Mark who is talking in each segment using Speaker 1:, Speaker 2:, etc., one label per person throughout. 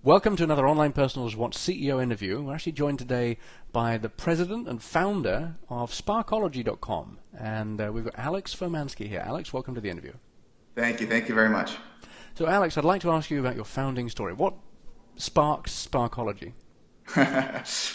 Speaker 1: Welcome to another Online Personals Want CEO interview. We're actually joined today by the president and founder of Sparkology.com, and we've got Alex Fomansky here. Alex, welcome to the interview.
Speaker 2: Thank you. Thank you very much.
Speaker 1: So, Alex, I'd like to ask you about your founding story. What sparked Sparkology?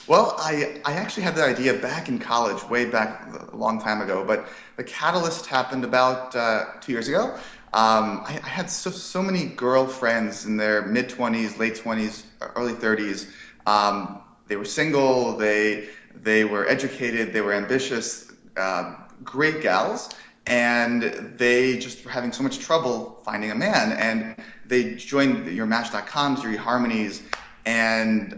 Speaker 2: Well, I actually had the idea back in college, way back a long time ago, but the catalyst happened about 2 years ago. I had so many girlfriends in their mid-20s, late 20s, early 30s. They were single, they were educated, they were ambitious, great gals, and they just were having so much trouble finding a man. And they joined your Match.coms, your eHarmonies, and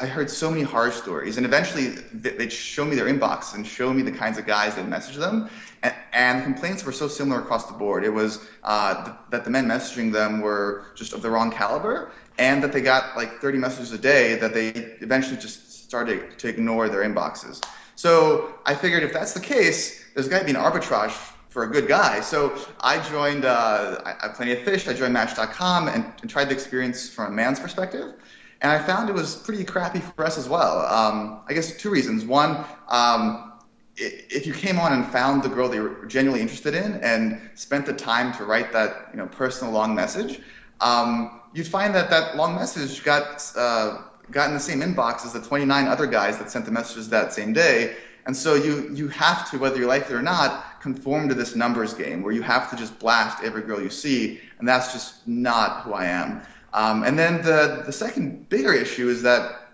Speaker 2: I heard so many horror stories, and eventually they'd show me their inbox and show me the kinds of guys that messaged them, and the complaints were so similar across the board. It was that the men messaging them were just of the wrong caliber, and that they got like 30 messages a day that they eventually just started to ignore their inboxes. So I figured if that's the case, there's got to be an arbitrage for a good guy. So I joined I Plenty of Fish, I joined Match.com and tried the experience from a man's perspective. And I found it was pretty crappy for us as well. I guess two reasons. One, if you came on and found the girl that you were genuinely interested in and spent the time to write that personal long message, you'd find that that long message got in the same inbox as the 29 other guys that sent the messages that same day. And so you have to, whether you like it or not, conform to this numbers game where you have to just blast every girl you see, and that's just not who I am. And then the second bigger issue is that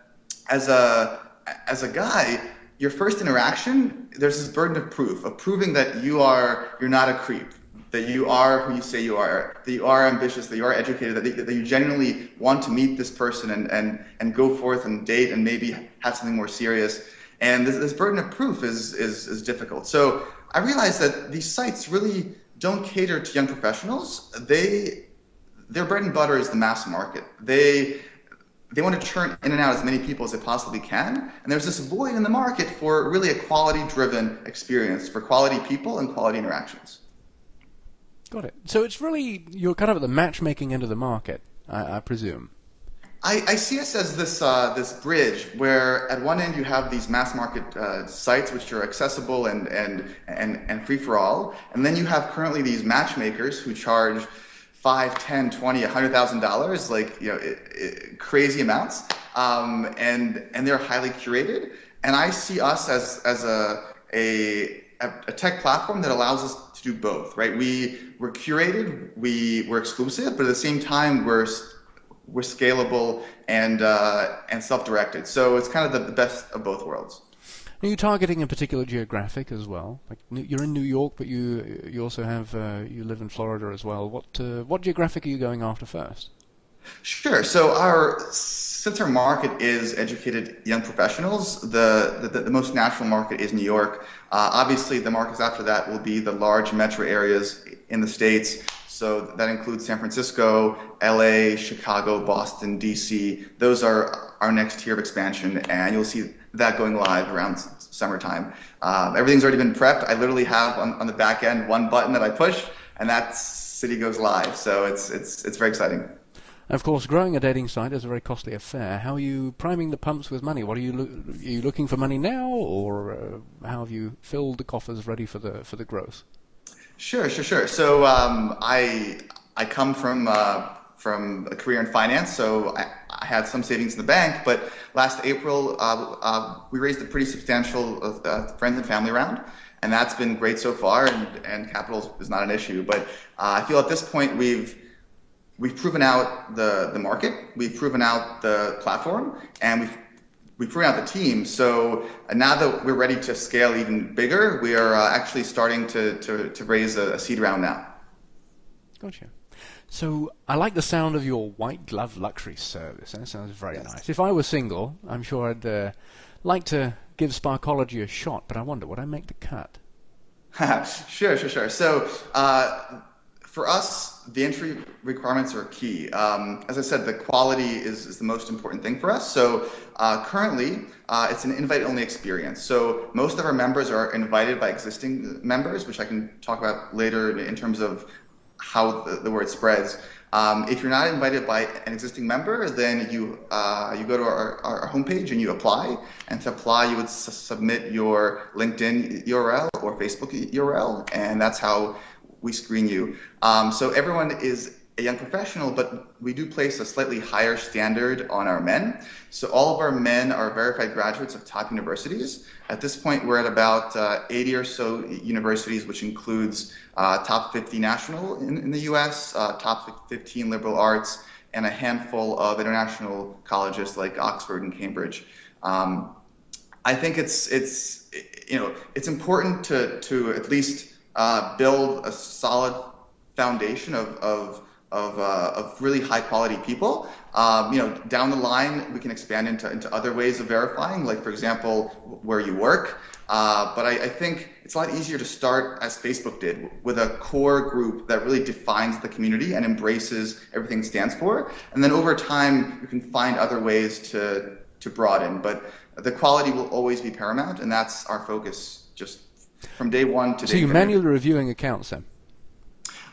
Speaker 2: as a guy, your first interaction, there's this burden of proof, of proving that you're not a creep, that you are who you say you are, that you are ambitious, that you are educated, that you genuinely want to meet this person and go forth and date and maybe have something more serious. And this burden of proof is difficult. So I realized that these sites really don't cater to young professionals. Their bread and butter is the mass market. They want to churn in and out as many people as they possibly can. And there's this void in the market for really a quality-driven experience, for quality people and quality interactions.
Speaker 1: Got it. So it's really, you're kind of at the matchmaking end of the market, I presume.
Speaker 2: I see us as this bridge where at one end you have these mass market sites which are accessible and free for all, and then you have currently these matchmakers who charge $5, $10, $20, $100,000, like crazy amounts, and they're highly curated. And I see us as a tech platform that allows us to do both, right? We're curated, we're exclusive, but at the same time we're scalable and self-directed. So it's kind of the best of both worlds.
Speaker 1: Are you targeting a particular geographic as well? Like you're in New York, but you also have you live in Florida as well. What geographic are you going after first?
Speaker 2: Sure. So since our market is educated young professionals, the most natural market is New York. Obviously, the markets after that will be the large metro areas in the States. So that includes San Francisco, LA, Chicago, Boston, DC. Those are our next tier of expansion, and you'll see that going live around summertime. Everything's already been prepped. I literally have on the back end one button that I push, and that city goes live. So it's very exciting.
Speaker 1: Of course, growing a dating site is a very costly affair. How are you priming the pumps with money? What are you looking for money now, or how have you filled the coffers ready for the growth?
Speaker 2: Sure. So I come from a career in finance, so I had some savings in the bank. But last April, we raised a pretty substantial friends and family round, and that's been great so far. And capital is not an issue. But I feel at this point we've proven out the market, we've proven out the platform, and we've proven out the team. So now that we're ready to scale even bigger, we are actually starting to raise a seed round now.
Speaker 1: Gotcha. So I like the sound of your white glove luxury service. That sounds very
Speaker 2: Yes.
Speaker 1: nice. If I were single, I'm sure I'd like to give Sparkology a shot, but I wonder, would I make the cut?
Speaker 2: Sure. So for us, the entry requirements are key. As I said, the quality is the most important thing for us. So currently, it's an invite-only experience. So most of our members are invited by existing members, which I can talk about later in terms of how the word spreads. If you're not invited by an existing member, then you go to our homepage and you apply. And to apply, you would submit your LinkedIn URL or Facebook URL, and that's how we screen you. So everyone is a young professional, but we do place a slightly higher standard on our men. So all of our men are verified graduates of top universities. At this point, we're at about 80 or so universities, which includes top 50 national in the US, top 15 liberal arts, and a handful of international colleges like Oxford and Cambridge. I think it's important to at least build a solid foundation of really high quality people. Down the line, we can expand into other ways of verifying, like, for example, where you work. But I think it's a lot easier to start, as Facebook did, with a core group that really defines the community and embraces everything it stands for. And then over time, you can find other ways to broaden. But the quality will always be paramount, and that's our focus just from day one to day 30.
Speaker 1: So you're manually reviewing accounts then?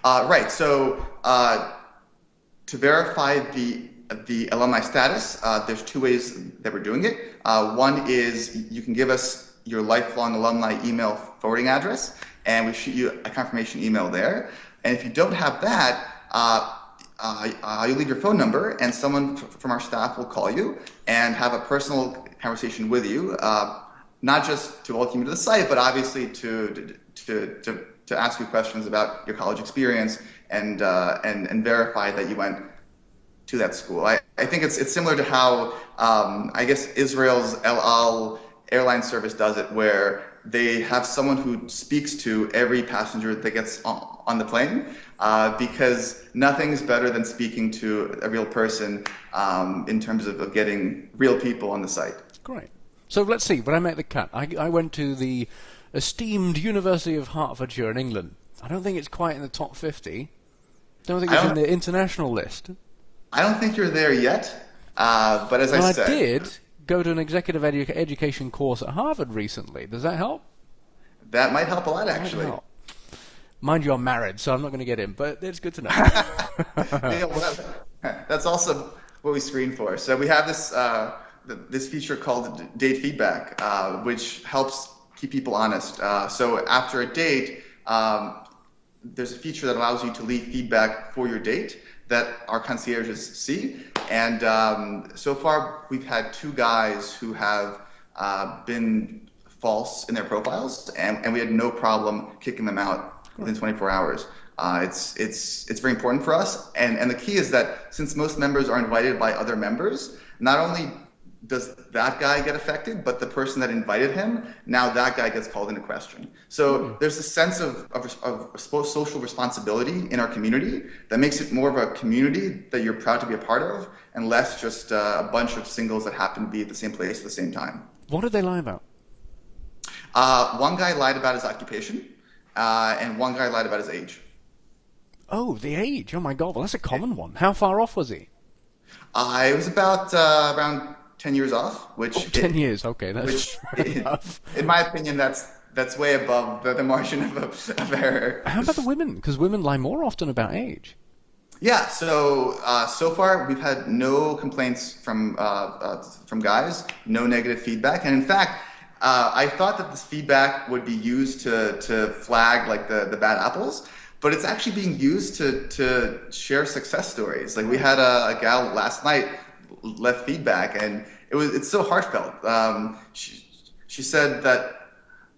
Speaker 2: Right. So to verify the alumni status, there's two ways that we're doing it. One is you can give us your lifelong alumni email forwarding address, and we shoot you a confirmation email there. And if you don't have that, you leave your phone number, and someone from our staff will call you and have a personal conversation with you, not just to welcome you to the site, but obviously to ask you questions about your college experience and verify that you went to that school. I think it's similar to how I guess Israel's El Al airline service does it, where they have someone who speaks to every passenger that gets on the plane, because nothing's better than speaking to a real person in terms of getting real people on the site.
Speaker 1: Great. So let's see, when I make the cut, I went to the esteemed University of Hertfordshire in England. I don't think it's quite in the top 50. Don't think it's in the international list.
Speaker 2: I don't think you're there yet, but as I said...
Speaker 1: I did go to an executive education course at Harvard recently. Does that help?
Speaker 2: That might help a lot, actually.
Speaker 1: Mind you, I'm married, so I'm not going to get in, but it's good to know.
Speaker 2: Yeah, well, that's also what we screen for. So we have this feature called Date Feedback, which helps keep people honest. So after a date, there's a feature that allows you to leave feedback for your date that our concierges see. And so far, we've had 2 guys who have been false in their profiles, and we had no problem kicking them out within 24 hours. It's very important for us. And the key is that since most members are invited by other members, not only does that guy get affected, but the person that invited him, now that guy gets called into question. So there's a sense of social responsibility in our community that makes it more of a community that you're proud to be a part of, and less just a bunch of singles that happen to be at the same place at the same time.
Speaker 1: What did they lie about?
Speaker 2: One guy lied about his occupation, and one guy lied about his age.
Speaker 1: Oh, the age. Oh, my God. Well, that's a common one. How far off was he?
Speaker 2: It was about around 10 years off, which...
Speaker 1: 10 years, okay, that's enough.
Speaker 2: In my opinion, that's way above the margin of error.
Speaker 1: How about the women? Because women lie more often about age.
Speaker 2: Yeah, so far we've had no complaints from guys, no negative feedback, and in fact, I thought that this feedback would be used to flag like the bad apples, but it's actually being used to share success stories. Like we had a gal last night left feedback, and it's so heartfelt. She said that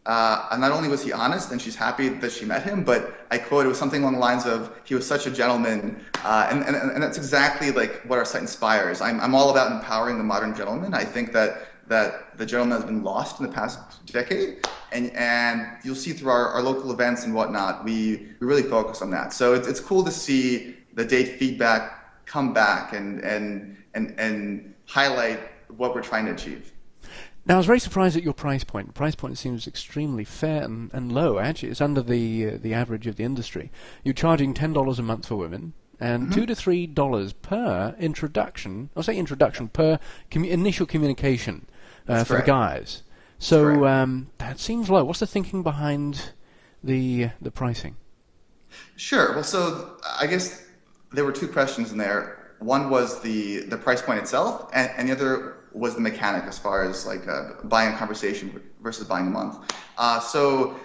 Speaker 2: not only was he honest and she's happy that she met him, but I quote, it was something along the lines of, he was such a gentleman, and that's exactly like what our site inspires. I'm all about empowering the modern gentleman. I think that the gentleman has been lost in the past decade, and you'll see through our local events and whatnot, we really focus on that. So it's cool to see the date feedback come back and highlight what we're trying to achieve.
Speaker 1: Now, I was very surprised at your price point. The price point seems extremely fair and low. Actually, it's under the average of the industry. You're charging $10 a month for women, and $2 to $3 per introduction. I'll say introduction per initial communication for the guys. So that seems low. What's the thinking behind the pricing?
Speaker 2: Sure. Well, so I guess there were two questions in there. One was the price point itself, and the other was the mechanic as far as like buying a conversation versus buying a month. So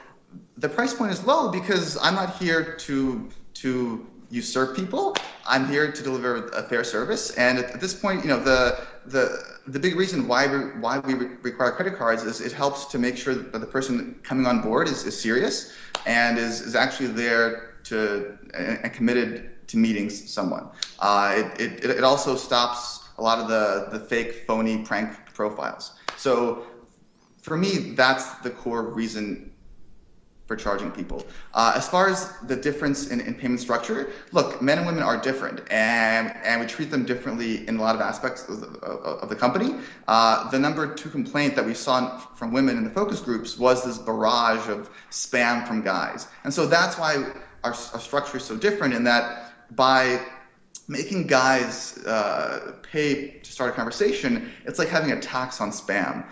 Speaker 2: the price point is low because I'm not here to usurp people. I'm here to deliver a fair service. And at this point, the big reason why we require credit cards is it helps to make sure that the person coming on board is serious and is actually there and committed to meeting someone. It also stops a lot of the fake, phony prank profiles. So for me, that's the core reason for charging people. As far as the difference in payment structure, look, men and women are different, and we treat them differently in a lot of aspects of the company. The number two complaint that we saw from women in the focus groups was this barrage of spam from guys. And so that's why our structure is so different, in that by making guys pay to start a conversation, it's like having a tax on spam.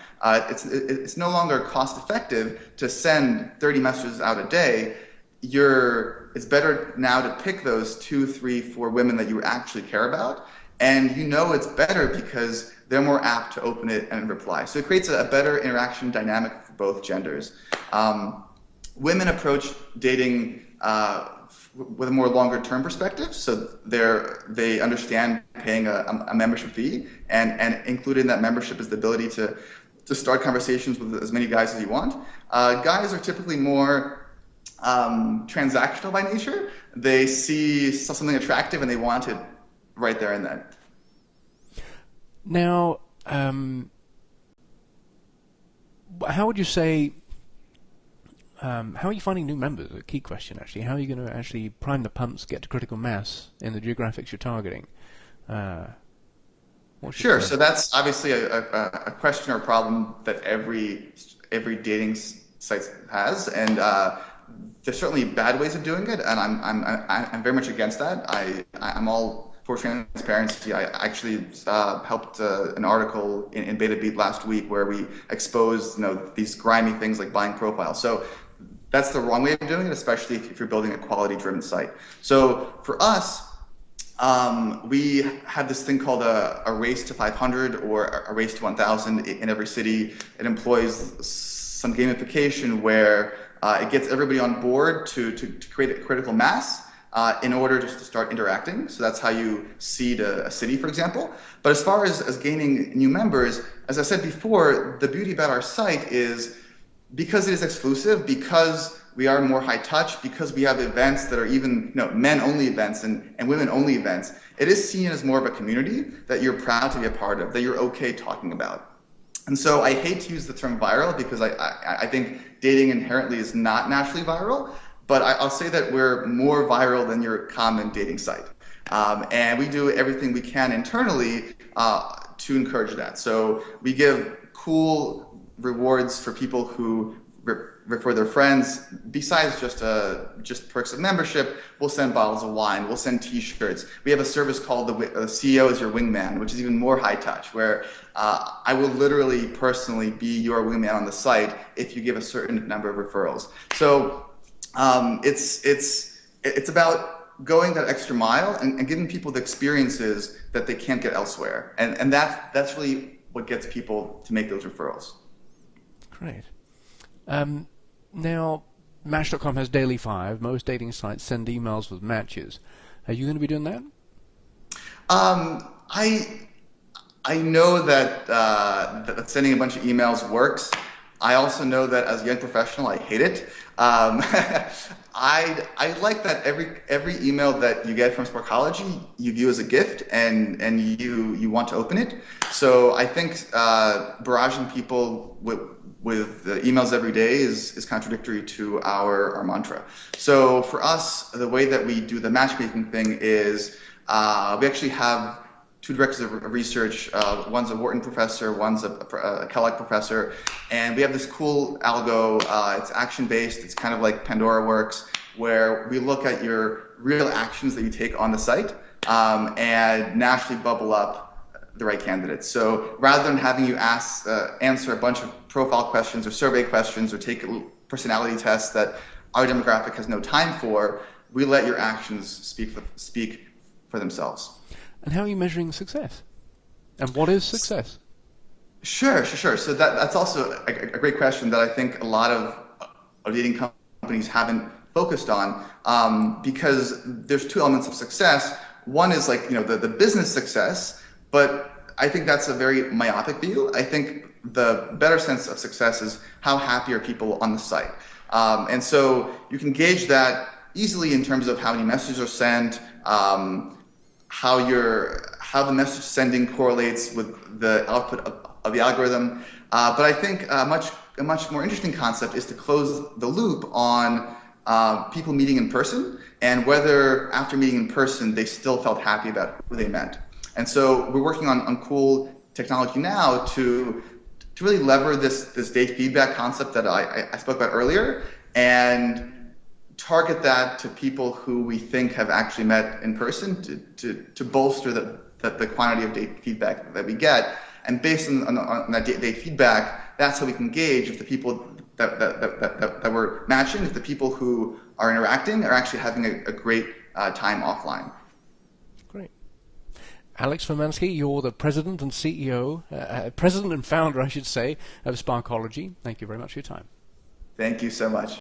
Speaker 2: It's no longer cost effective to send 30 messages out a day. It's better now to pick those 2, 3, 4 women that you actually care about, and it's better because they're more apt to open it and reply. So it creates a better interaction dynamic for both genders. Women approach dating with a more longer term perspective, so they understand paying a membership fee, and included in that membership is the ability to start conversations with as many guys as you want. Guys are typically more transactional by nature. They see something attractive and they want it right there and then.
Speaker 1: Now, how would you say? How are you finding new members? A key question, actually. How are you going to actually prime the pumps, get to critical mass in the geographics you're targeting?
Speaker 2: Sure. So that's obviously a question or problem that every dating site has, and there's certainly bad ways of doing it, and I'm very much against that. I'm all for transparency. I actually helped an article in Beta Beat last week where we exposed these grimy things like buying profiles. So that's the wrong way of doing it, especially if you're building a quality-driven site. So for us, we have this thing called a race to 500 or a race to 1,000 in every city. It employs some gamification where it gets everybody on board to create a critical mass in order just to start interacting. So that's how you seed a city, for example. But as far as gaining new members, as I said before, the beauty about our site is because it is exclusive, because we are more high touch, because we have events that are even men only events and women only events, it is seen as more of a community that you're proud to be a part of, that you're okay talking about. And so I hate to use the term viral because I think dating inherently is not naturally viral, but I'll say that we're more viral than your common dating site. And we do everything we can internally to encourage that. So we give cool rewards for people who refer their friends. Besides just perks of membership, we'll send bottles of wine, we'll send T-shirts. We have a service called the CEO is your wingman, which is even more high touch, where I will literally personally be your wingman on the site if you give a certain number of referrals. So it's about going that extra mile and giving people the experiences that they can't get elsewhere, and that's really what gets people to make those referrals.
Speaker 1: Great. Now, Match.com has Daily 5. Most dating sites send emails with matches. Are you going to be doing that?
Speaker 2: I know that sending a bunch of emails works. I also know that as a young professional, I hate it. I like that every email that you get from Sparkology you view as a gift and you want to open it. So I think barraging people with emails every day is contradictory to our mantra. So for us, the way that we do the matchmaking thing is we actually have two directors of research. One's a Wharton professor, one's a Kellogg professor, and we have this cool algo. It's action-based. It's kind of like Pandora works, where we look at your real actions that you take on the site and naturally bubble up the right candidates. So rather than having you answer a bunch of profile questions or survey questions or take personality tests that our demographic has no time for, we let your actions speak for themselves.
Speaker 1: And how are you measuring success? And what is success?
Speaker 2: Sure. So that's also a great question that I think a lot of dating companies haven't focused on, because there's two elements of success. One is like, the business success, but I think that's a very myopic view. I think the better sense of success is how happy are people on the site. And so you can gauge that easily in terms of how many messages are sent, how the message sending correlates with the output of the algorithm. But I think a much more interesting concept is to close the loop on people meeting in person, and whether after meeting in person they still felt happy about who they met. And so we're working on cool technology now to really lever this date feedback concept that I spoke about earlier, and target that to people who we think have actually met in person to bolster the quantity of date feedback that we get. And based on that date feedback, that's how we can gauge if the people that we're matching, if the people who are interacting are actually having a great time offline.
Speaker 1: Great. Alex Formansky, you're the president and CEO, president and founder, I should say, of Sparkology. Thank you very much for your time.
Speaker 2: Thank you so much.